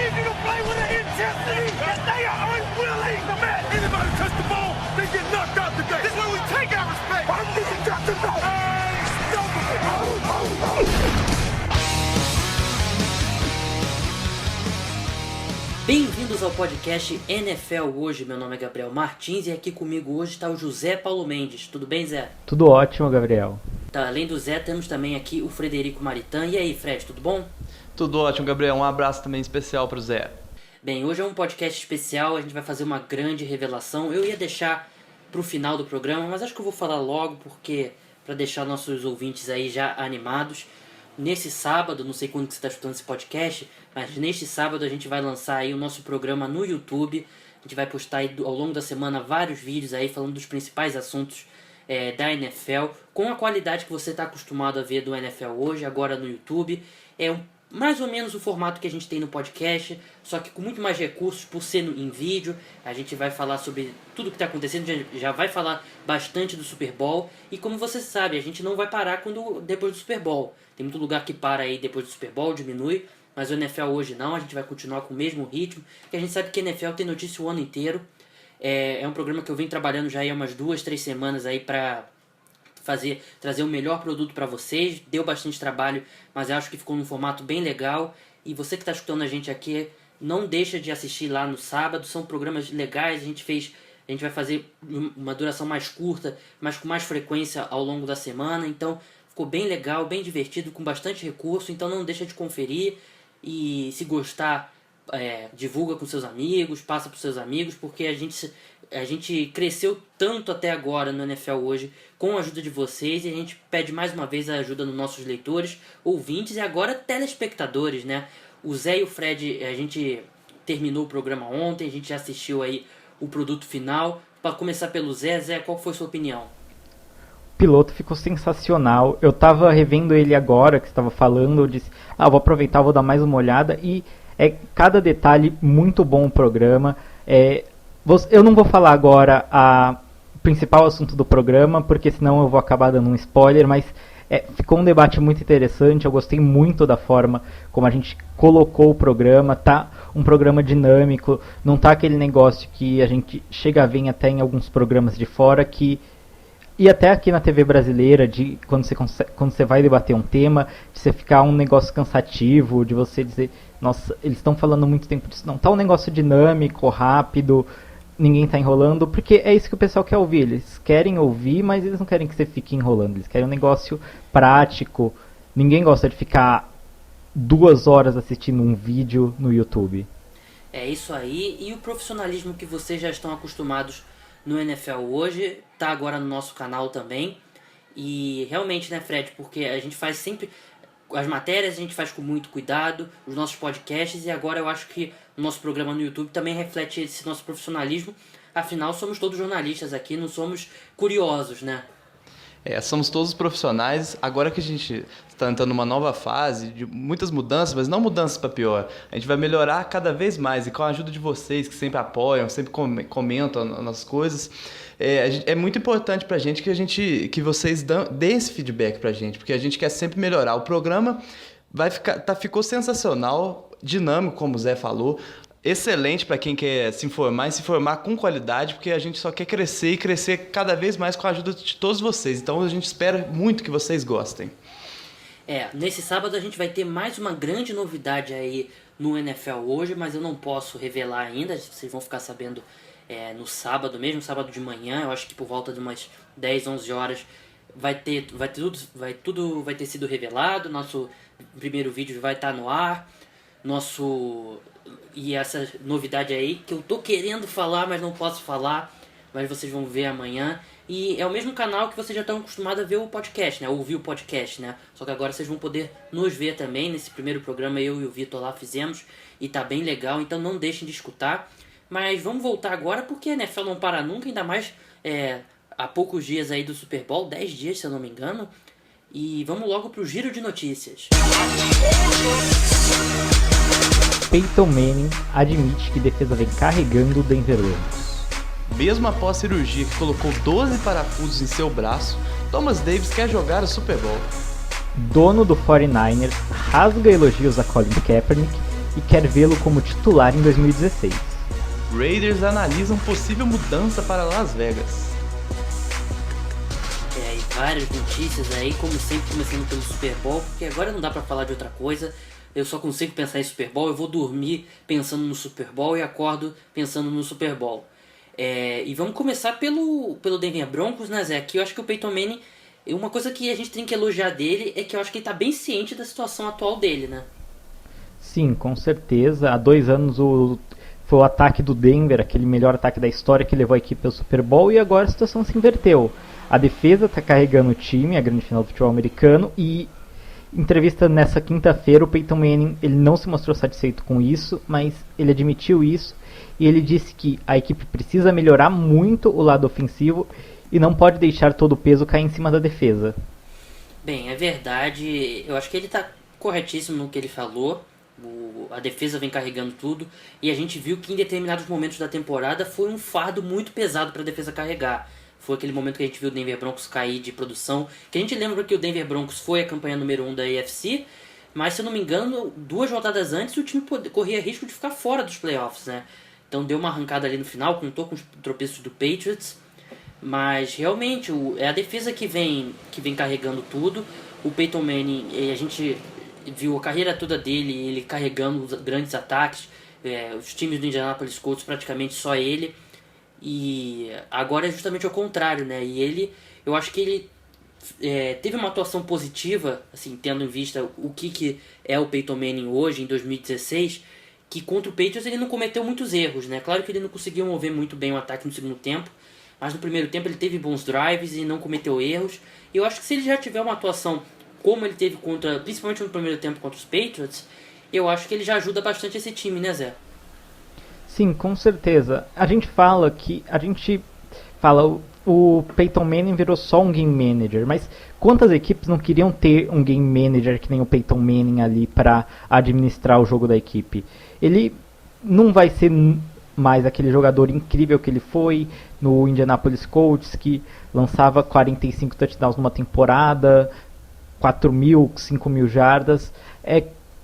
easy to play with an intensity that they are unwilling to match. Anybody touch the ball, they get knocked out today. This is where we take our respect. I need got to know. Bem-vindos ao podcast NFL Hoje. Meu nome é Gabriel Martins e aqui comigo hoje está o José Paulo Mendes. Tudo bem, Zé? Tudo ótimo, Gabriel. Tá, além do Zé, temos também aqui o Frederico Maritan. E aí, Fred, tudo bom? Tudo ótimo, Gabriel. Um abraço também especial para o Zé. Bem, hoje é um podcast especial, a gente vai fazer uma grande revelação. Eu ia deixar para o final do programa, mas acho que eu vou falar logo, porque para deixar nossos ouvintes aí já animados. Nesse sábado, não sei quando que você está escutando esse podcast, mas neste sábado a gente vai lançar aí o nosso programa no YouTube. A gente vai postar aí ao longo da semana vários vídeos aí falando dos principais assuntos da NFL, com a qualidade que você está acostumado a ver do NFL hoje, agora no YouTube. Mais ou menos o formato que a gente tem no podcast, só que com muito mais recursos por ser em vídeo. A gente vai falar sobre tudo que está acontecendo, já vai falar bastante do Super Bowl. E como você sabe, a gente não vai parar depois do Super Bowl. Tem muito lugar que para aí depois do Super Bowl, diminui. Mas o NFL hoje não, a gente vai continuar com o mesmo ritmo. E a gente sabe que a NFL tem notícia o ano inteiro. É um programa que eu venho trabalhando já há umas 2-3 semanas aí para trazer o melhor produto para vocês. Deu bastante trabalho, mas eu acho que ficou num formato bem legal. E você que está escutando a gente aqui, não deixa de assistir lá no sábado. São programas legais, a gente vai fazer uma duração mais curta, mas com mais frequência ao longo da semana. Então ficou bem legal, bem divertido, com bastante recurso. Então não deixa de conferir. E se gostar, divulga com seus amigos, passa para os seus amigos, porque a gente cresceu tanto até agora no NFL hoje com a ajuda de vocês, e a gente pede mais uma vez a ajuda dos nossos leitores, ouvintes e agora telespectadores, né? O Zé e o Fred, a gente terminou o programa ontem, a gente já assistiu aí o produto final. Para começar pelo Zé, qual foi a sua opinião? O piloto ficou sensacional. Eu tava revendo ele agora, que estava falando, eu disse, vou aproveitar, vou dar mais uma olhada, e cada detalhe muito bom o programa. Eu não vou falar agora o principal assunto do programa, porque senão eu vou acabar dando um spoiler, mas ficou um debate muito interessante. Eu gostei muito da forma como a gente colocou o programa. Tá um programa dinâmico, não tá aquele negócio que a gente chega a ver até em alguns programas de fora, e até aqui na TV brasileira, de quando você vai debater um tema, de você ficar um negócio cansativo, de você dizer, nossa, eles estão falando muito tempo disso. Não, tá um negócio dinâmico, rápido, ninguém tá enrolando, porque é isso que o pessoal quer ouvir. Eles querem ouvir, mas eles não querem que você fique enrolando. Eles querem um negócio prático. Ninguém gosta de ficar 2 horas assistindo um vídeo no YouTube. É isso aí, e o profissionalismo que vocês já estão acostumados no NFL hoje, tá agora no nosso canal também. E realmente, né, Fred, porque a gente faz sempre as matérias, a gente faz com muito cuidado, os nossos podcasts, e agora eu acho que o nosso programa no YouTube também reflete esse nosso profissionalismo. Afinal, somos todos jornalistas aqui, não somos curiosos, né? Somos todos profissionais. Agora que a gente está entrando numa nova fase de muitas mudanças, mas não mudanças para pior. A gente vai melhorar cada vez mais, e com a ajuda de vocês que sempre apoiam, sempre comentam as coisas. É muito importante para a gente que vocês deem esse feedback para a gente, porque a gente quer sempre melhorar. O programa ficou sensacional, dinâmico, como o Zé falou. Excelente para quem quer se informar com qualidade, porque a gente só quer crescer e crescer cada vez mais com a ajuda de todos vocês. Então a gente espera muito que vocês gostem. Nesse sábado a gente vai ter mais uma grande novidade aí no NFL hoje, mas eu não posso revelar ainda, vocês vão ficar sabendo no sábado mesmo, sábado de manhã. Eu acho que por volta de umas 10, 11 horas vai ter sido revelado. Nosso primeiro vídeo vai estar no ar. E essa novidade aí, que eu tô querendo falar, mas não posso falar, mas vocês vão ver amanhã. E é o mesmo canal que vocês já estão acostumados a ver o podcast, né? Ouvir o podcast, né? Só que agora vocês vão poder nos ver também. Nesse primeiro programa eu e o Vitor lá fizemos, e tá bem legal, então não deixem de escutar. Mas vamos voltar agora, porque a NFL não para nunca, ainda mais há poucos dias aí do Super Bowl, 10 dias se eu não me engano. E vamos logo pro giro de notícias. Peyton Manning admite que defesa vem carregando o Denver Broncos. Mesmo após cirurgia que colocou 12 parafusos em seu braço, Thomas Davis quer jogar o Super Bowl. Dono do 49ers rasga elogios a Colin Kaepernick e quer vê-lo como titular em 2016. Raiders analisam possível mudança para Las Vegas. E várias notícias aí, como sempre, começando pelo Super Bowl, porque agora não dá pra falar de outra coisa. Eu só consigo pensar em Super Bowl, eu vou dormir pensando no Super Bowl e acordo pensando no Super Bowl. E vamos começar pelo Denver Broncos, né, Zé? Aqui eu acho que o Peyton Manning, uma coisa que a gente tem que elogiar dele é que eu acho que ele tá bem ciente da situação atual dele, né? Sim, com certeza. Há 2 anos foi o ataque do Denver, aquele melhor ataque da história que levou a equipe ao Super Bowl, e agora a situação se inverteu. A defesa está carregando o time, a grande final do futebol americano, e em entrevista nessa quinta-feira, o Peyton Manning ele não se mostrou satisfeito com isso, mas ele admitiu isso, e ele disse que a equipe precisa melhorar muito o lado ofensivo e não pode deixar todo o peso cair em cima da defesa. Bem, é verdade, eu acho que ele está corretíssimo no que ele falou. A defesa vem carregando tudo, e a gente viu que em determinados momentos da temporada foi um fardo muito pesado para a defesa carregar. Foi aquele momento que a gente viu o Denver Broncos cair de produção, que a gente lembra que o Denver Broncos foi a campanha número 1 da AFC, mas se eu não me engano, 2 rodadas antes o time corria risco de ficar fora dos playoffs, né? Então deu uma arrancada ali no final, contou com os tropeços do Patriots, mas realmente é a defesa que vem carregando tudo. O Peyton Manning, a gente viu a carreira toda dele, ele carregando os grandes ataques, os times do Indianapolis Colts praticamente só ele. E agora é justamente o contrário, né? E eu acho que ele teve uma atuação positiva, assim, tendo em vista o que é o Peyton Manning hoje, em 2016, que contra o Patriots ele não cometeu muitos erros, né? Claro que ele não conseguiu mover muito bem o ataque no segundo tempo, mas no primeiro tempo ele teve bons drives e não cometeu erros. E eu acho que se ele já tiver uma atuação como ele teve principalmente no primeiro tempo contra os Patriots, eu acho que ele já ajuda bastante esse time, né, Zé? Sim, com certeza. A gente fala o Peyton Manning virou só um game manager, mas quantas equipes não queriam ter um game manager que nem o Peyton Manning ali para administrar o jogo da equipe? Ele não vai ser mais aquele jogador incrível que ele foi no Indianapolis Colts, que lançava 45 touchdowns numa temporada, 4.000, 5.000 jardas.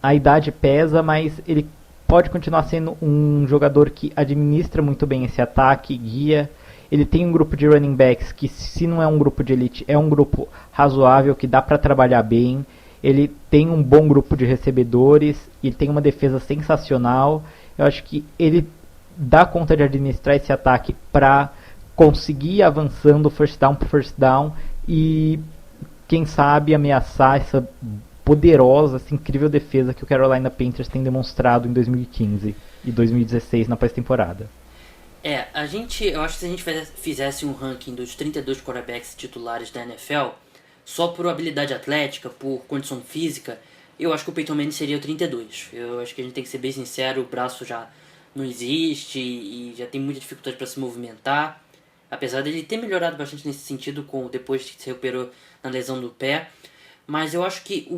A idade pesa, mas ele pode continuar sendo um jogador que administra muito bem esse ataque, guia. Ele tem um grupo de running backs que, se não é um grupo de elite, é um grupo razoável, que dá para trabalhar bem. Ele tem um bom grupo de recebedores, ele tem uma defesa sensacional. Eu acho que ele dá conta de administrar esse ataque para conseguir ir avançando first down por first down e, quem sabe, ameaçar essa poderosa, essa incrível defesa que o Carolina Panthers tem demonstrado em 2015 e 2016 na pós-temporada. Eu acho que se a gente fizesse um ranking dos 32 quarterbacks titulares da NFL, só por habilidade atlética, por condição física, eu acho que o Peyton Manning seria o 32. Eu acho que a gente tem que ser bem sincero, o braço já não existe e já tem muita dificuldade para se movimentar, apesar dele ter melhorado bastante nesse sentido depois que se recuperou na lesão do pé. Mas eu acho que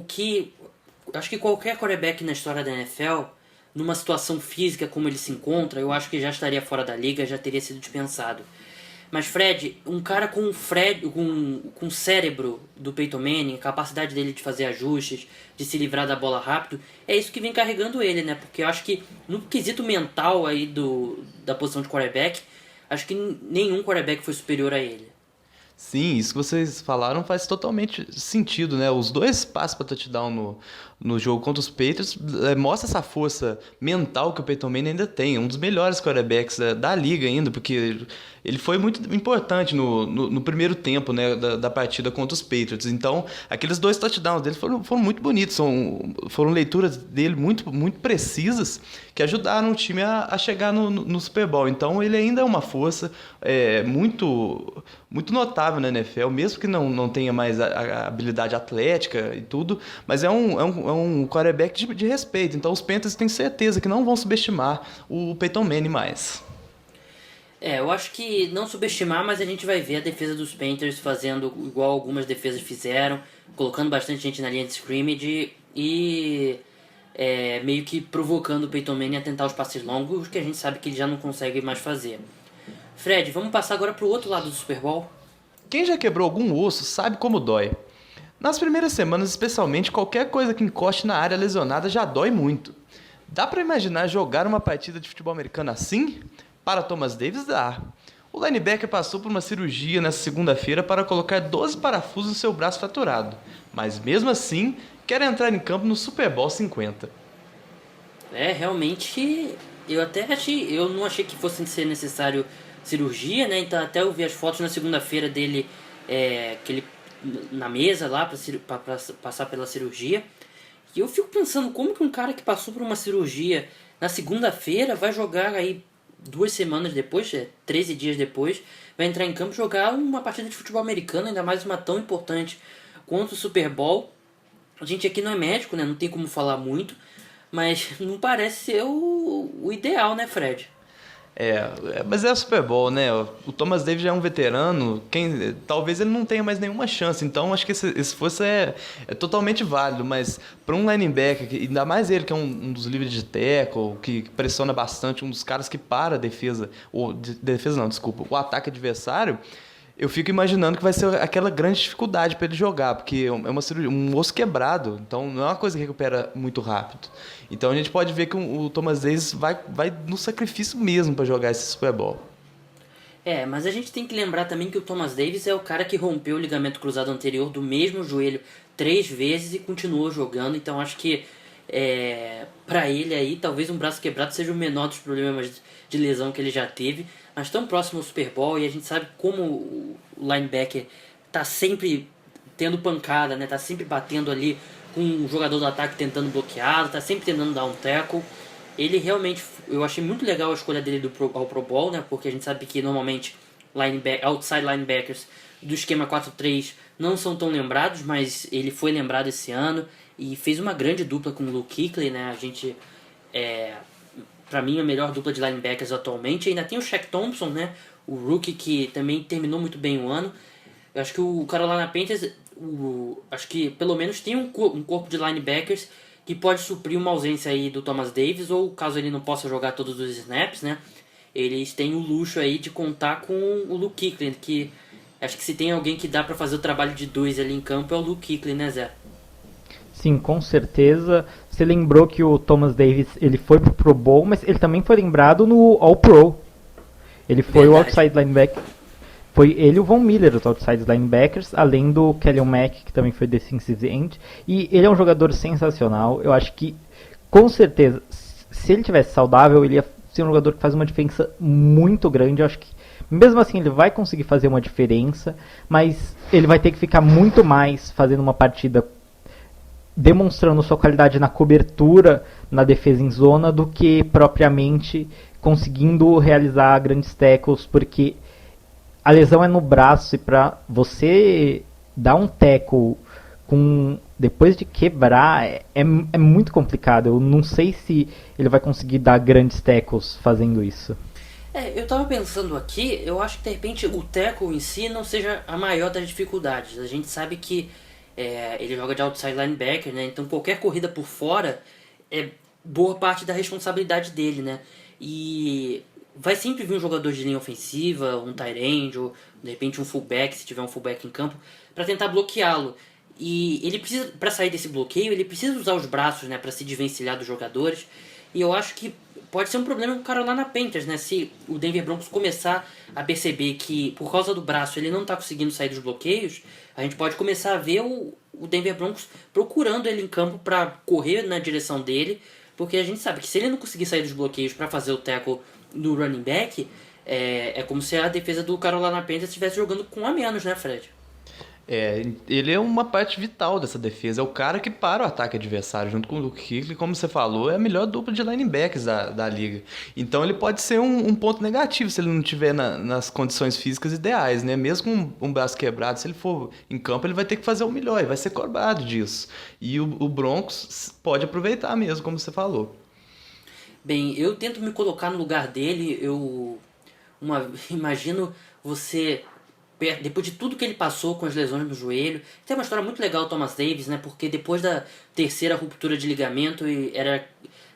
acho que qualquer quarterback na história da NFL, numa situação física como ele se encontra, eu acho que já estaria fora da liga, já teria sido dispensado. Mas Fred, um cara com o cérebro do Peyton Manning, a capacidade dele de fazer ajustes, de se livrar da bola rápido, é isso que vem carregando ele, né? Porque eu acho que no quesito mental aí da posição de quarterback, acho que nenhum quarterback foi superior a ele. Sim, isso que vocês falaram faz totalmente sentido, né? Os 2 passes para touchdown no jogo contra os Patriots mostra essa força mental que o Peyton Manning ainda tem. Um dos melhores quarterbacks da liga ainda, porque ele foi muito importante no primeiro tempo, né, da partida contra os Patriots. Então, aqueles 2 touchdowns dele foram muito bonitos, foram leituras dele muito, muito precisas que ajudaram o time a chegar no Super Bowl. Então, ele ainda é uma força muito, muito notável na NFL, mesmo que não tenha mais a habilidade atlética e tudo, mas é um quarterback de respeito. Então, os Panthers têm certeza que não vão subestimar o Peyton Manning mais. Eu acho que não subestimar, mas a gente vai ver a defesa dos Panthers fazendo igual algumas defesas fizeram, colocando bastante gente na linha de scrimmage e meio que provocando o Peyton Manning a tentar os passes longos, que a gente sabe que ele já não consegue mais fazer. Fred, vamos passar agora para o outro lado do Super Bowl? Quem já quebrou algum osso sabe como dói. Nas primeiras semanas, especialmente, qualquer coisa que encoste na área lesionada já dói muito. Dá para imaginar jogar uma partida de futebol americano assim? Para Thomas Davis, dá. O linebacker passou por uma cirurgia nessa segunda-feira para colocar 12 parafusos no seu braço fraturado, mas mesmo assim quer entrar em campo no Super Bowl 50. Realmente, eu não achei que fosse ser necessário cirurgia, né? Então até eu vi as fotos na segunda-feira dele, que ele na mesa lá para passar pela cirurgia. E eu fico pensando como que um cara que passou por uma cirurgia na segunda-feira vai jogar aí 2 semanas depois, 13 dias depois, vai entrar em campo e jogar uma partida de futebol americano, ainda mais uma tão importante quanto o Super Bowl. A gente aqui não é médico, né? Não tem como falar muito, mas não parece ser o ideal, né, Fred? Mas é o Super Bowl, né? O Thomas Davis já é um veterano, talvez ele não tenha mais nenhuma chance, então acho que esse esforço é totalmente válido, mas para um linebacker, ainda mais ele que é um dos líderes de tackle, que pressiona bastante, um dos caras que para a defesa, o ataque adversário, eu fico imaginando que vai ser aquela grande dificuldade para ele jogar, porque é uma cirurgia, um osso quebrado, então não é uma coisa que recupera muito rápido. Então a gente pode ver que o Thomas Davis vai no sacrifício mesmo para jogar esse Super Bowl. Mas a gente tem que lembrar também que o Thomas Davis é o cara que rompeu o ligamento cruzado anterior do mesmo joelho 3 vezes e continuou jogando, então acho que para ele aí talvez um braço quebrado seja o menor dos problemas de lesão que ele já teve, mas tão próximo ao Super Bowl, e a gente sabe como o linebacker tá sempre tendo pancada, né? Tá sempre batendo ali com um jogador do ataque tentando bloqueá-lo, tá sempre tentando dar um tackle. Ele realmente, eu achei muito legal a escolha dele ao Pro Bowl, né? Porque a gente sabe que normalmente outside linebackers do esquema 4-3 não são tão lembrados, mas ele foi lembrado esse ano e fez uma grande dupla com o Luke Kuechly, né? A gente, pra mim, a melhor dupla de linebackers atualmente. Ainda tem o Shaq Thompson, né? O rookie que também terminou muito bem o ano. Eu acho que o Carolina Panthers, acho que pelo menos tem um corpo de linebackers que pode suprir uma ausência aí do Thomas Davis, ou caso ele não possa jogar todos os snaps, né? Eles têm o luxo aí de contar com o Luke Kuechly, que acho que se tem alguém que dá pra fazer o trabalho de 2 ali em campo é o Luke Kuechly, né, Zé? Sim, com certeza. Você lembrou que o Thomas Davis ele foi pro Pro Bowl, mas ele também foi lembrado no All-Pro. Ele foi o outside linebacker. Foi ele e o Von Miller, os outside linebackers, além do Kellyn Mack, que também foi defensive end. E ele é um jogador sensacional. Eu acho que, com certeza, se ele tivesse saudável, ele ia ser um jogador que faz uma diferença muito grande. Eu acho que, mesmo assim, ele vai conseguir fazer uma diferença, mas ele vai ter que ficar muito mais fazendo uma partida demonstrando sua qualidade na cobertura, na defesa em zona, do que propriamente conseguindo realizar grandes tackles, porque a lesão é no braço e para você dar um tackle depois de quebrar é muito complicado. Eu não sei se ele vai conseguir dar grandes tackles fazendo isso. Eu tava pensando aqui, eu acho que de repente o tackle em si não seja a maior das dificuldades. A gente sabe que ele joga de outside linebacker, né? Então qualquer corrida por fora é boa parte da responsabilidade dele, né? E vai sempre vir um jogador de linha ofensiva, um tight end, ou de repente um fullback, se tiver um fullback em campo, para tentar bloqueá-lo. E ele precisa, para sair desse bloqueio, ele precisa usar os braços, né, para se desvencilhar dos jogadores. E eu acho que pode ser um problema com o Carolina Panthers, né? Se o Denver Broncos começar a perceber que por causa do braço ele não está conseguindo sair dos bloqueios, a gente pode começar a ver o Denver Broncos procurando ele em campo para correr na direção dele, porque a gente sabe que se ele não conseguir sair dos bloqueios para fazer o tackle no running back, é como se a defesa do Carolina Panthers estivesse jogando com a menos, né, Fred? Ele é uma parte vital dessa defesa. É o cara que para o ataque adversário, junto com o Luke Kuechly, como você falou, é a melhor dupla de linebackers da liga. Então ele pode ser um ponto negativo se ele não estiver nas condições físicas ideais, né? Mesmo com um braço quebrado, se ele for em campo, ele vai ter que fazer o melhor, e vai ser cobrado disso. E o Broncos pode aproveitar mesmo, como você falou. Bem, eu tento me colocar no lugar dele. Imagino você, depois de tudo que ele passou com as lesões no joelho. Tem uma história muito legal, Thomas Davis, né? Porque depois da terceira ruptura de ligamento era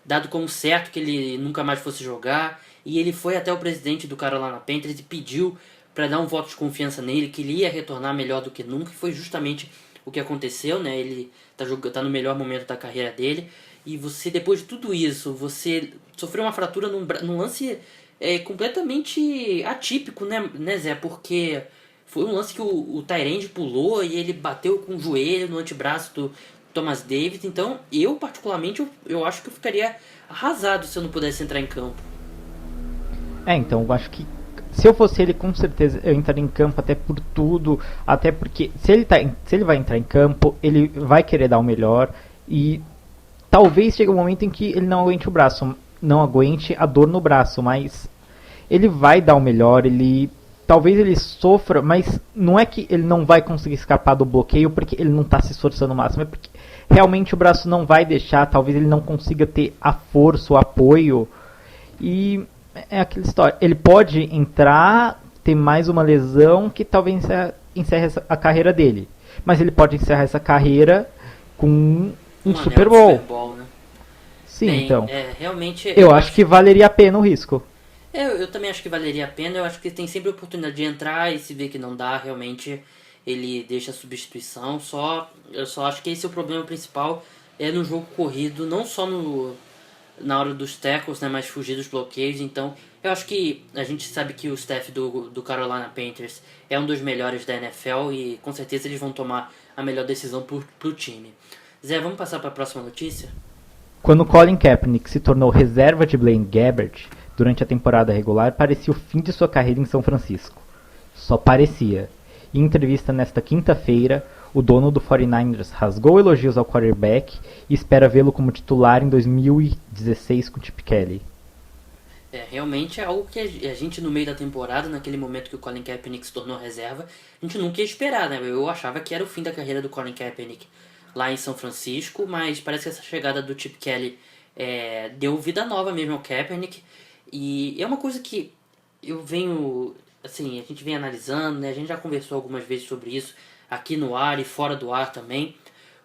dado como certo que ele nunca mais fosse jogar, e ele foi até o presidente do Carolina Panthers e pediu para dar um voto de confiança nele, que ele ia retornar melhor do que nunca, e foi justamente o que aconteceu, né? Ele tá no melhor momento da carreira dele. e você, depois de tudo isso, você sofreu uma fratura num lance completamente atípico, né, Zé? Porque foi um lance que o Tyrande pulou e ele bateu com o joelho no antebraço do Thomas Davis. Então, eu particularmente, eu acho que eu ficaria arrasado se eu não pudesse entrar em campo. Então, eu acho que se eu fosse ele, com certeza eu entraria em campo, até por tudo, até porque se ele vai entrar em campo, ele vai querer dar o melhor e talvez chegue um momento em que ele não aguente o braço, não aguente a dor no braço, mas ele vai dar o melhor, talvez ele sofra, mas não é que ele não vai conseguir escapar do bloqueio porque ele não está se esforçando o máximo, é porque realmente o braço não vai deixar, talvez ele não consiga ter a força, o apoio, e é aquela história, ele pode entrar, ter mais uma lesão que talvez encerre a carreira dele, mas ele pode encerrar essa carreira com um Super Bowl. Né? Sim, bem, então. Realmente, eu acho que valeria a pena o risco. Eu também acho que valeria a pena. Eu acho que tem sempre a oportunidade de entrar e se ver que não dá, realmente ele deixa a substituição. Eu só acho que esse é o problema principal, no jogo corrido, não só na hora dos tackles, né, mas fugir dos bloqueios. Então, eu acho que a gente sabe que o staff do Carolina Panthers é um dos melhores da NFL e com certeza eles vão tomar a melhor decisão pro time. Zé, vamos passar para a próxima notícia? Quando Colin Kaepernick se tornou reserva de Blaine Gabbert durante a temporada regular, parecia o fim de sua carreira em São Francisco. Só parecia. Em entrevista nesta quinta-feira, o dono do 49ers rasgou elogios ao quarterback e espera vê-lo como titular em 2016 com Chip Kelly. Realmente é algo que a gente no meio da temporada, naquele momento que o Colin Kaepernick se tornou reserva, a gente nunca ia esperar, né? Eu achava que era o fim da carreira do Colin Kaepernick lá em São Francisco, mas parece que essa chegada do Chip Kelly deu vida nova mesmo ao Kaepernick. E é uma coisa que eu venho, assim, a gente vem analisando, né? A gente já conversou algumas vezes sobre isso aqui no ar e fora do ar também.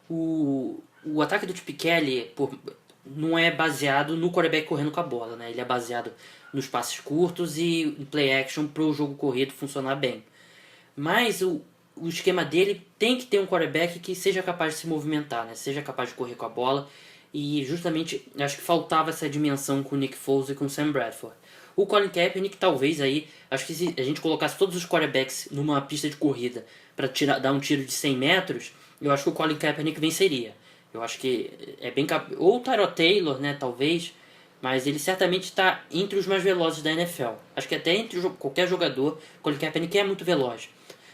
O ataque do Chip Kelly não é baseado no quarterback correndo com a bola, né? Ele é baseado nos passes curtos e em play action para o jogo corrido funcionar bem. Mas o esquema dele tem que ter um quarterback que seja capaz de se movimentar, né? Seja capaz de correr com a bola. E justamente acho que faltava essa dimensão com o Nick Foles e com o Sam Bradford. O Colin Kaepernick talvez aí, acho que se a gente colocasse todos os quarterbacks numa pista de corrida para dar um tiro de 100 metros, eu acho que o Colin Kaepernick venceria. Eu acho que é bem capaz. Ou o Tyrod Taylor, né, talvez, mas ele certamente está entre os mais velozes da NFL. Acho que até entre qualquer jogador, o Colin Kaepernick é muito veloz.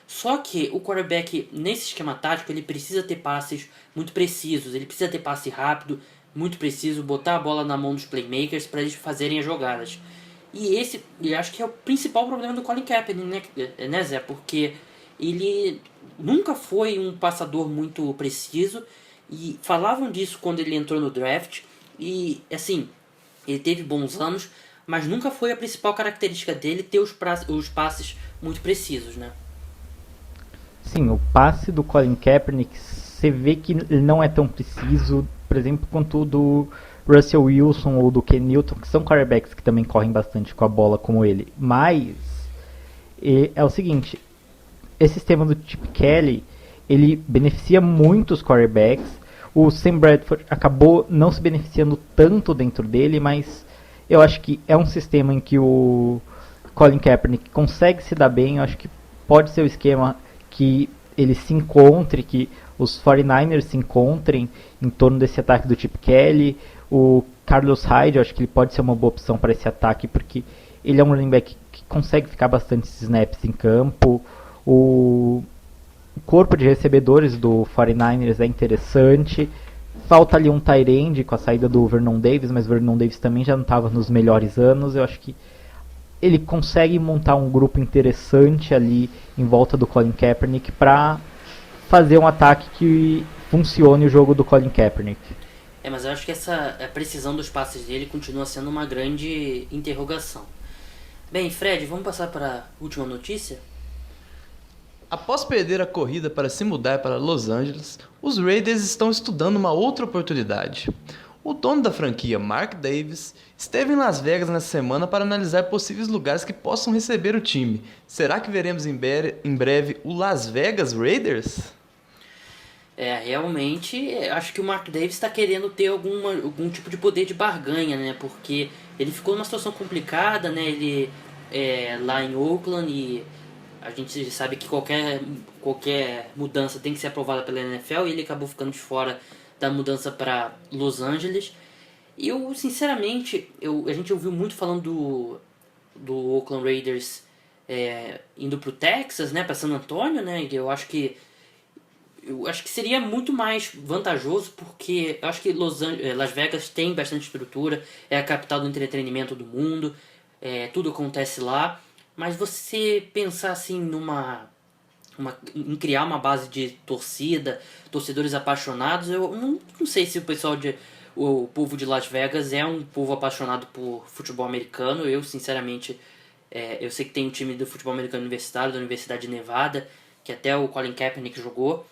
Só que o quarterback, nesse esquema tático, ele precisa ter passes muito precisos, ele precisa ter passe rápido, muito preciso, botar a bola na mão dos playmakers para eles fazerem as jogadas. E esse, eu acho que é o principal problema do Colin Kaepernick, né, Zé? Porque ele nunca foi um passador muito preciso, e falavam disso quando ele entrou no draft, e assim, ele teve bons anos, mas nunca foi a principal característica dele ter os passes muito precisos, né? Sim, o passe do Colin Kaepernick, você vê que ele não é tão preciso, por exemplo, quanto o do Russell Wilson ou do Ken Newton, que são quarterbacks que também correm bastante com a bola como ele. Mas é o seguinte, esse sistema do Chip Kelly, ele beneficia muito os quarterbacks. O Sam Bradford acabou não se beneficiando tanto dentro dele, mas eu acho que é um sistema em que o Colin Kaepernick consegue se dar bem. Eu acho que pode ser o esquema que ele se encontre, que os 49ers se encontrem em torno desse ataque do Chip Kelly. O Carlos Hyde, eu acho que ele pode ser uma boa opção para esse ataque, porque ele é um running back que consegue ficar bastante snaps em campo. O corpo de recebedores do 49ers é interessante. Falta ali um tight end com a saída do Vernon Davis, mas o Vernon Davis também já não estava nos melhores anos. Eu acho que ele consegue montar um grupo interessante ali em volta do Colin Kaepernick para fazer um ataque que funcione o jogo do Colin Kaepernick. Mas eu acho que a precisão dos passes dele continua sendo uma grande interrogação. Bem, Fred, vamos passar para a última notícia? Após perder a corrida para se mudar para Los Angeles, os Raiders estão estudando uma outra oportunidade. O dono da franquia, Mark Davis, esteve em Las Vegas nessa semana para analisar possíveis lugares que possam receber o time. Será que veremos em breve o Las Vegas Raiders? Realmente, acho que o Mark Davis está querendo ter algum tipo de poder de barganha, né? Porque ele ficou numa situação complicada, né? Ele lá em Oakland e a gente sabe que qualquer mudança tem que ser aprovada pela NFL e ele acabou ficando de fora da mudança para Los Angeles. E eu, sinceramente, a gente ouviu muito falando do Oakland Raiders indo pro Texas, né? Para San Antonio, né? E eu acho que seria muito mais vantajoso porque eu acho que Las Vegas tem bastante estrutura, é a capital do entretenimento do mundo, tudo acontece lá, mas você pensar assim em criar uma base de torcedores apaixonados, eu não sei se o povo de Las Vegas é um povo apaixonado por futebol americano. Eu sinceramente, eu sei que tem um time do futebol americano universitário, da Universidade de Nevada, que até o Colin Kaepernick jogou,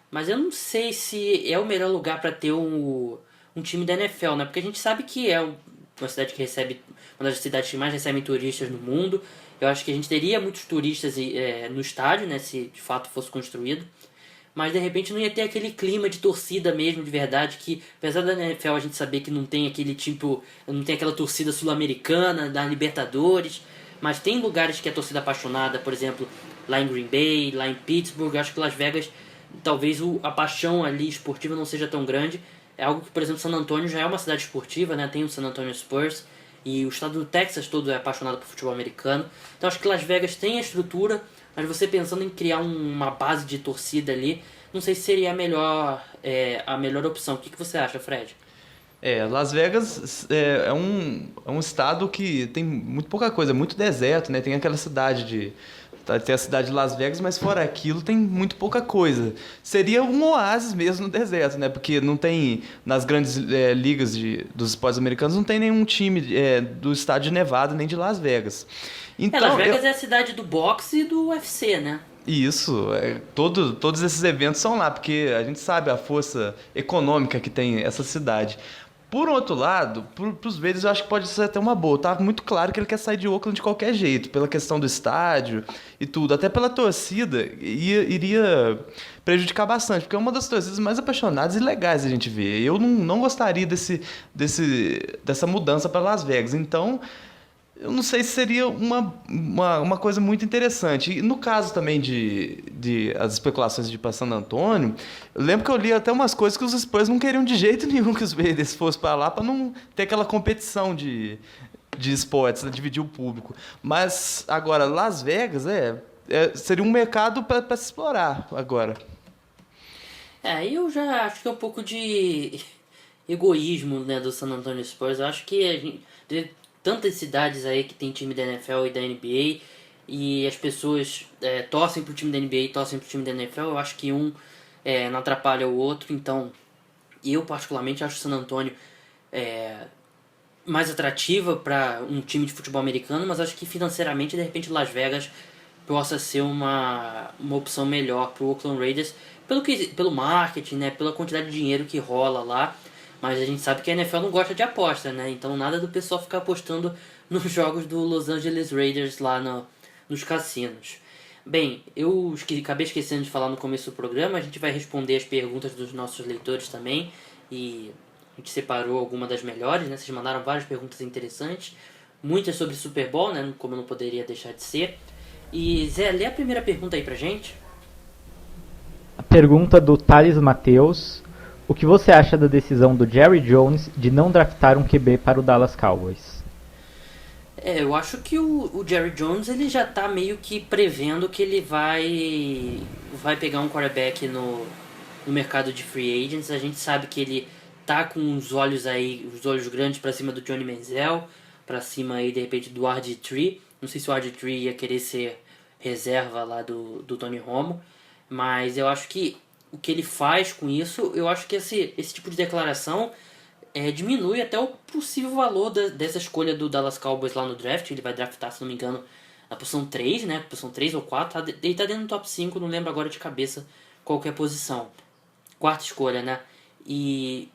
mas eu não sei se é o melhor lugar para ter um time da NFL, né? Porque a gente sabe que é uma cidade que recebe, uma das cidades que mais recebem turistas no mundo. Eu acho que a gente teria muitos turistas no estádio, né? Se de fato fosse construído. Mas de repente não ia ter aquele clima de torcida mesmo, de verdade, que apesar da NFL a gente saber que não tem aquele tipo, não tem aquela torcida sul-americana, da Libertadores, mas tem lugares que a torcida é apaixonada, por exemplo, lá em Green Bay, lá em Pittsburgh. Eu acho que Las Vegas, talvez a paixão ali esportiva não seja tão grande. É algo que, por exemplo, San Antonio já é uma cidade esportiva, né? Tem o San Antonio Spurs e o estado do Texas todo é apaixonado por futebol americano. Então acho que Las Vegas tem a estrutura, mas você pensando em criar uma base de torcida ali, não sei se seria a melhor opção. O que você acha, Fred? Las Vegas é um estado que tem muito pouca coisa, muito deserto, né? Tem aquela cidade tem a cidade de Las Vegas, mas fora aquilo tem muito pouca coisa. Seria um oásis mesmo no deserto, né? Porque não tem, nas grandes ligas dos esportes americanos, não tem nenhum time do estado de Nevada nem de Las Vegas. Então, Las Vegas é a cidade do boxe e do UFC, né? Isso, todos esses eventos são lá, porque a gente sabe a força econômica que tem essa cidade. Por outro lado, para os Raiders eu acho que pode ser até uma boa. Tá muito claro que ele quer sair de Oakland de qualquer jeito, pela questão do estádio e tudo. Até pela torcida, iria prejudicar bastante, porque é uma das torcidas mais apaixonadas e legais a gente vê. Eu não gostaria dessa mudança para Las Vegas. Então, eu não sei se seria uma coisa muito interessante. E no caso também de as especulações de ir para San Antonio, eu lembro que eu li até umas coisas que os Spurs não queriam de jeito nenhum que os Raiders fossem para lá, para não ter aquela competição de esportes, né, dividir o público. Mas agora, Las Vegas seria um mercado para se explorar agora. Eu já acho que é um pouco de egoísmo, né, do San Antonio Spurs. Eu acho que a gente, tantas cidades aí que tem time da NFL e da NBA e as pessoas torcem pro time da NBA e torcem pro time da NFL, eu acho que não atrapalha o outro. Então eu particularmente acho o San Antonio mais atrativa para um time de futebol americano, mas acho que financeiramente de repente Las Vegas possa ser uma opção melhor pro Oakland Raiders pelo marketing, né, pela quantidade de dinheiro que rola lá. Mas a gente sabe que a NFL não gosta de aposta, né? Então nada do pessoal ficar apostando nos jogos do Los Angeles Raiders lá nos cassinos. Bem, eu acabei esquecendo de falar no começo do programa. A gente vai responder as perguntas dos nossos leitores também. E a gente separou algumas das melhores, né? Vocês mandaram várias perguntas interessantes. Muitas sobre Super Bowl, né? Como não poderia deixar de ser. E Zé, lê a primeira pergunta aí pra gente. A pergunta do Thales Mateus. O que você acha da decisão do Jerry Jones de não draftar um QB para o Dallas Cowboys? Eu acho que o Jerry Jones ele já está meio que prevendo que ele vai pegar um quarterback no mercado de free agents. A gente sabe que ele tá com os olhos grandes para cima do Johnny Manziel, para cima aí de repente do RG3. Não sei se o RG3 ia querer ser reserva lá do Tony Romo, mas eu acho que o que ele faz com isso, eu acho que esse tipo de declaração diminui até o possível valor dessa escolha do Dallas Cowboys lá no draft. Ele vai draftar, se não me engano, na posição 3, né? Posição 3 ou 4. Ele tá dentro do top 5, não lembro agora de cabeça qual que é a posição. Quarta escolha, né? E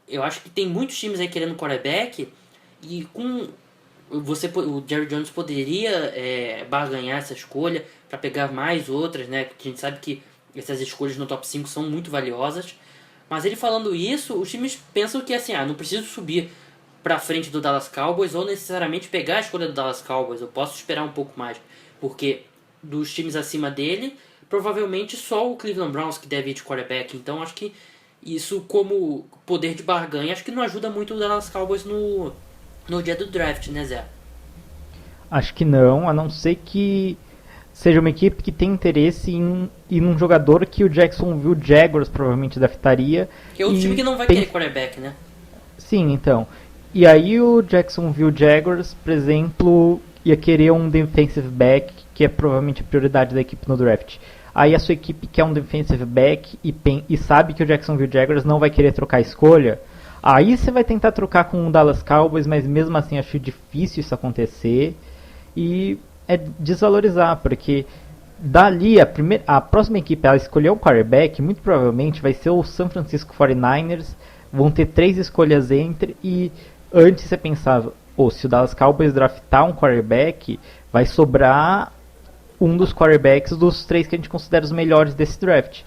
eu acho que tem muitos times aí querendo quarterback e o Jerry Jones poderia barganhar essa escolha para pegar mais outras, né? Porque a gente sabe que essas escolhas no top 5 são muito valiosas. Mas ele falando isso, os times pensam que assim, não preciso subir pra frente do Dallas Cowboys ou necessariamente pegar a escolha do Dallas Cowboys. Eu posso esperar um pouco mais, porque dos times acima dele, provavelmente só o Cleveland Browns que deve ir de quarterback. Então acho que isso, como poder de barganha, acho que não ajuda muito o Dallas Cowboys no dia do draft, né, Zé? Acho que não, a não ser que seja uma equipe que tem interesse em ir num jogador que o Jacksonville Jaguars provavelmente draftaria. Que é outro time que não vai querer quarterback, né? Sim, então. E aí o Jacksonville Jaguars, por exemplo, ia querer um defensive back, que é provavelmente a prioridade da equipe no draft. Aí a sua equipe quer um defensive back e sabe que o Jacksonville Jaguars não vai querer trocar a escolha. Aí você vai tentar trocar com o Dallas Cowboys, mas mesmo assim acho difícil isso acontecer. E é desvalorizar, porque dali a próxima equipe ela escolher um quarterback, muito provavelmente vai ser o San Francisco 49ers. Vão ter 3 escolhas entre, e antes você pensava, se o Dallas Cowboys draftar um quarterback, vai sobrar um dos quarterbacks dos 3 que a gente considera os melhores desse draft.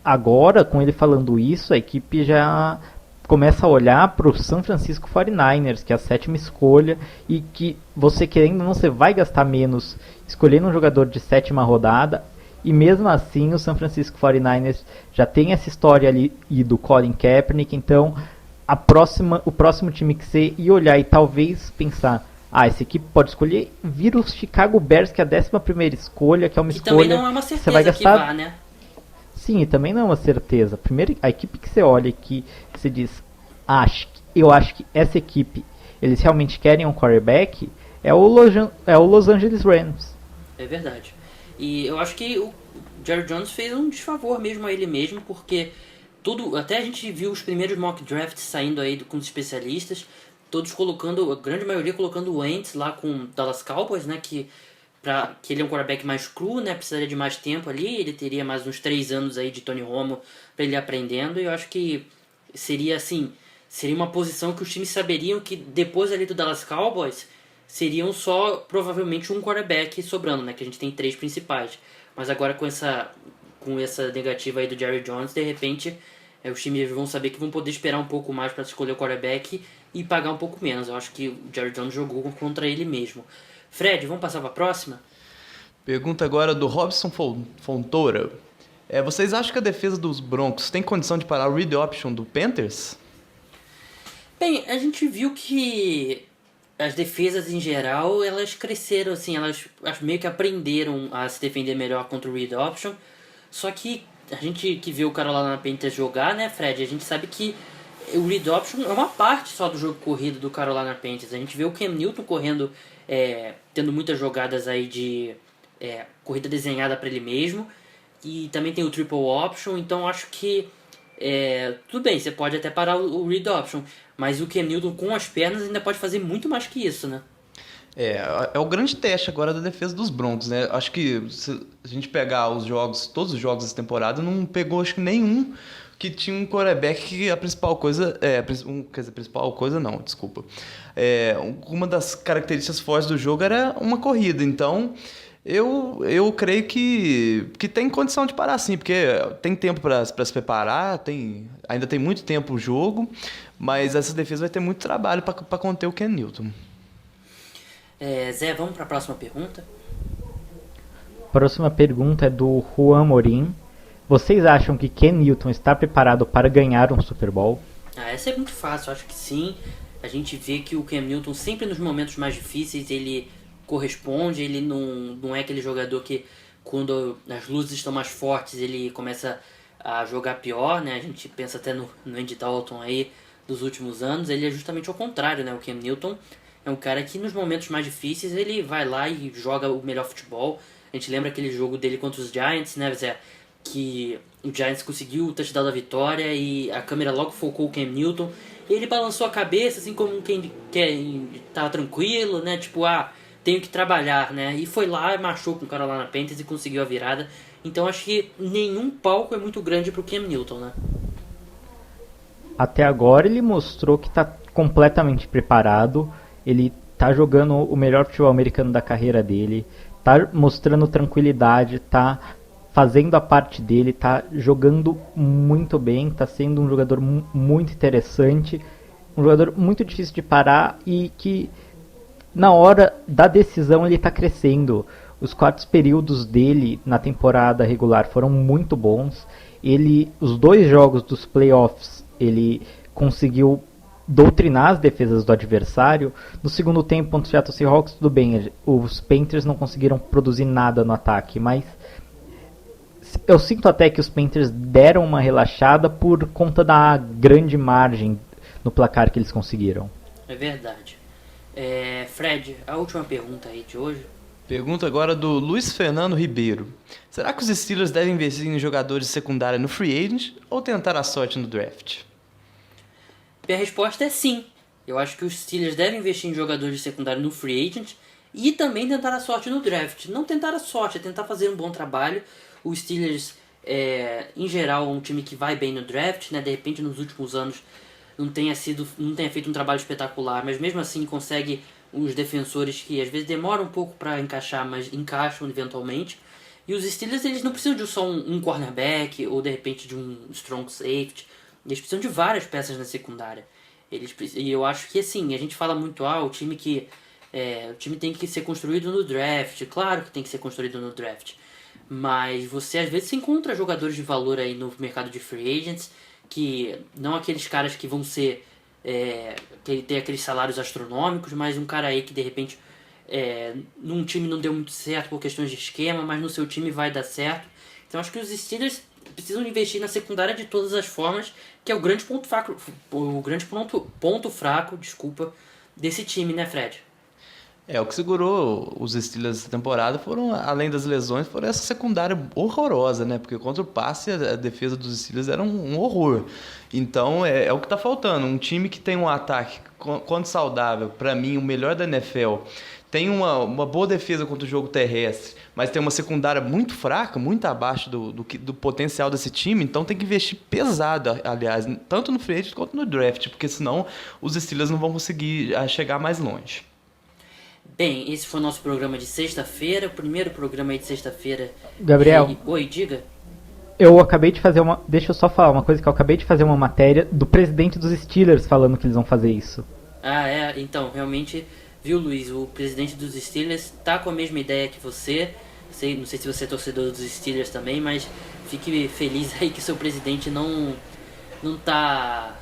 Agora, com ele falando isso, a equipe já começa a olhar para o San Francisco 49ers, que é a 7ª escolha, e que você querendo ou não, você vai gastar menos escolhendo um jogador de 7ª rodada, e mesmo assim o San Francisco 49ers já tem essa história ali e do Colin Kaepernick, então o próximo time que você ir olhar e talvez pensar, essa equipe pode escolher, vira o Chicago Bears, que é a 11ª escolha, que é uma escolha também não é uma certeza você vai gastar... que vá, né? Sim, e também não é uma certeza. Primeiro, a equipe que você olha que você diz, eu acho que essa equipe, eles realmente querem um quarterback, é o Los Angeles Rams. É verdade. E eu acho que o Jerry Jones fez um desfavor mesmo a ele mesmo, porque até a gente viu os primeiros mock drafts saindo aí com os especialistas, todos colocando, a grande maioria colocando o Wentz lá com o Dallas Cowboys, né, que ele é um quarterback mais cru, né, precisaria de mais tempo ali, ele teria mais uns 3 anos aí de Tony Romo para ele ir aprendendo, e eu acho que seria uma posição que os times saberiam que depois ali do Dallas Cowboys seriam só provavelmente um quarterback sobrando, né, que a gente tem 3 principais, mas agora com essa negativa aí do Jerry Jones, de repente os times vão saber que vão poder esperar um pouco mais para escolher o quarterback e pagar um pouco menos. Eu acho que o Jerry Jones jogou contra ele mesmo. Fred, vamos passar para a próxima? Pergunta agora do Robson Fontoura. Vocês acham que a defesa dos Broncos tem condição de parar o read option do Panthers? Bem, a gente viu que as defesas em geral, elas cresceram, assim, elas meio que aprenderam a se defender melhor contra o read option. Só que a gente que viu o Carolina Panthers jogar, né, Fred, a gente sabe que o read option é uma parte só do jogo corrido do Carolina Panthers. A gente vê o Cam Newton correndo, tendo muitas jogadas aí de corrida desenhada para ele mesmo. E também tem o triple option, então acho que tudo bem, você pode até parar o read option, mas o Cam Newton com as pernas ainda pode fazer muito mais que isso, né? É o grande teste agora da defesa dos Broncos, né? Acho que se a gente pegar todos os jogos dessa temporada, não pegou acho que nenhum que tinha um quarterback que a principal coisa... principal coisa não, desculpa. Uma das características fortes do jogo era uma corrida, então... Eu creio que tem condição de parar sim, porque tem tempo para se preparar, ainda tem muito tempo o jogo, mas essa defesa vai ter muito trabalho para conter o Cam Newton. Zé, vamos para a próxima pergunta? Próxima pergunta é do Juan Morim. Vocês acham que Cam Newton está preparado para ganhar um Super Bowl? Essa é muito fácil, acho que sim. A gente vê que o Cam Newton sempre nos momentos mais difíceis ele corresponde, ele não é aquele jogador que quando as luzes estão mais fortes ele começa a jogar pior, né? A gente pensa até no Andy Dalton aí dos últimos anos, ele é justamente ao contrário, né? O Cam Newton é um cara que nos momentos mais difíceis ele vai lá e joga o melhor futebol. A gente lembra aquele jogo dele contra os Giants, né, Zé? Que o Giants conseguiu o touchdown da vitória e a câmera logo focou o Cam Newton. E ele balançou a cabeça assim como quem tá tranquilo, né? Tipo, tenho que trabalhar, né? E foi lá, marchou com o Carolina Panthers e conseguiu a virada. Então acho que nenhum palco é muito grande pro Cam Newton, né? Até agora ele mostrou que está completamente preparado. Ele tá jogando o melhor futebol americano da carreira dele. Tá mostrando tranquilidade, tá fazendo a parte dele, tá jogando muito bem, tá sendo um jogador muito interessante, um jogador muito difícil de parar e que na hora da decisão ele tá crescendo. Os quartos períodos dele na temporada regular foram muito bons. Os 2 jogos dos playoffs, ele conseguiu doutrinar as defesas do adversário. No segundo tempo, contra o Seattle Seahawks, tudo bem, os Panthers não conseguiram produzir nada no ataque, mas eu sinto até que os Panthers deram uma relaxada por conta da grande margem no placar que eles conseguiram. É verdade. Fred, a última pergunta aí de hoje. Pergunta agora do Luiz Fernando Ribeiro. Será que os Steelers devem investir em jogadores de secundária no free agent ou tentar a sorte no draft? Minha resposta é sim. Eu acho que os Steelers devem investir em jogadores de secundária no free agent e também tentar a sorte no draft. Não tentar a sorte, é tentar fazer um bom trabalho. Os Steelers, em geral, é um time que vai bem no draft, né? De repente, nos últimos anos, não tenha feito um trabalho espetacular, mas mesmo assim consegue uns defensores que às vezes demoram um pouco para encaixar, mas encaixam eventualmente. E os Steelers, eles não precisam de só um cornerback ou de repente de um strong safety. Eles precisam de várias peças na secundária. E eu acho que assim, a gente fala muito, o time tem que ser construído no draft. Claro que tem que ser construído no draft. Mas você às vezes encontra jogadores de valor aí no mercado de free agents, que não aqueles caras que vão ser que tem aqueles salários astronômicos, mas um cara aí que de repente num time não deu muito certo por questões de esquema, mas no seu time vai dar certo. Então acho que os Steelers precisam investir na secundária de todas as formas, que é o grande ponto fraco desse time, né, Fred? O que segurou os Steelers essa temporada foram, além das lesões, foram essa secundária horrorosa, né? Porque contra o passe a defesa dos Steelers era um horror. Então é o que está faltando. Um time que tem um ataque, quando saudável, para mim, o melhor da NFL, tem uma boa defesa contra o jogo terrestre, mas tem uma secundária muito fraca, muito abaixo do potencial desse time, então tem que investir pesado, aliás, tanto no free agent quanto no draft, porque senão os Steelers não vão conseguir chegar mais longe. Bem, esse foi o nosso programa de sexta-feira, o primeiro programa aí de sexta-feira. Gabriel. Oi, diga. Eu acabei de fazer deixa eu só falar uma coisa, que eu acabei de fazer uma matéria do presidente dos Steelers falando que eles vão fazer isso. Então, realmente, viu, Luiz, o presidente dos Steelers tá com a mesma ideia que você. Não sei se você é torcedor dos Steelers também, mas fique feliz aí que seu presidente não tá,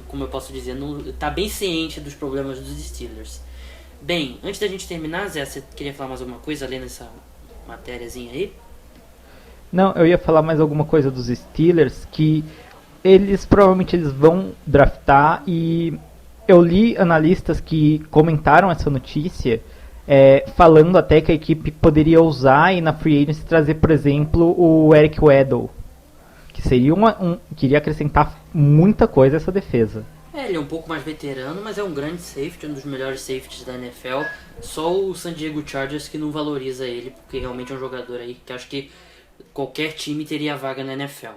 como eu posso dizer, não tá bem ciente dos problemas dos Steelers. Bem, antes da gente terminar, Zé, você queria falar mais alguma coisa além dessa matériazinha aí? Não, eu ia falar mais alguma coisa dos Steelers, que provavelmente eles vão draftar, e eu li analistas que comentaram essa notícia, falando até que a equipe poderia usar e na free agency trazer, por exemplo, o Eric Weddle, que seria que iria acrescentar muita coisa a essa defesa. Ele é um pouco mais veterano, mas é um grande safety, um dos melhores safeties da NFL. Só o San Diego Chargers que não valoriza ele, porque realmente é um jogador aí que acho que qualquer time teria vaga na NFL.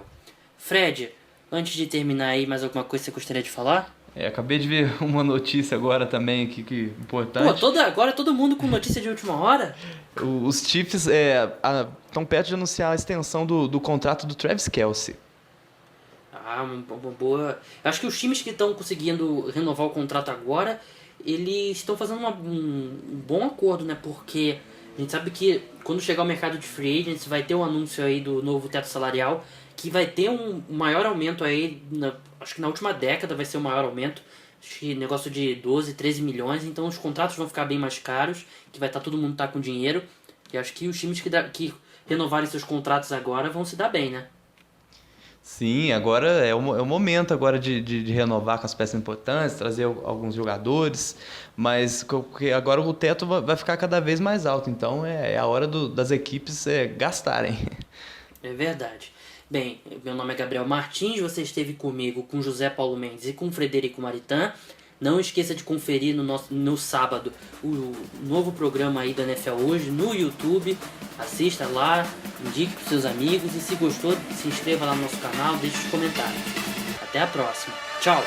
Fred, antes de terminar aí, mais alguma coisa que você gostaria de falar? Acabei de ver uma notícia agora também que importante. Agora todo mundo com notícia de última hora? Os Chiefs estão perto de anunciar a extensão do contrato do Travis Kelce. Uma boa. Eu acho que os times que estão conseguindo renovar o contrato agora, eles estão fazendo um bom acordo, né? Porque a gente sabe que quando chegar o mercado de free agents vai ter um anúncio aí do novo teto salarial, que vai ter um maior aumento aí, acho que na última década vai ser o maior aumento, acho que negócio de 12, 13 milhões, então os contratos vão ficar bem mais caros, que vai estar todo mundo com dinheiro, e acho que os times que renovarem seus contratos agora vão se dar bem, né? Sim, agora é o momento agora de renovar com as peças importantes, trazer alguns jogadores, mas agora o teto vai ficar cada vez mais alto, então é a hora das equipes gastarem. É verdade. Bem, meu nome é Gabriel Martins, você esteve comigo com José Paulo Mendes e com Frederico Maritan. Não esqueça de conferir no sábado o novo programa aí da NFL Hoje no YouTube. Assista lá, indique para seus amigos e se gostou, se inscreva lá no nosso canal, deixe os comentários. Até a próxima. Tchau!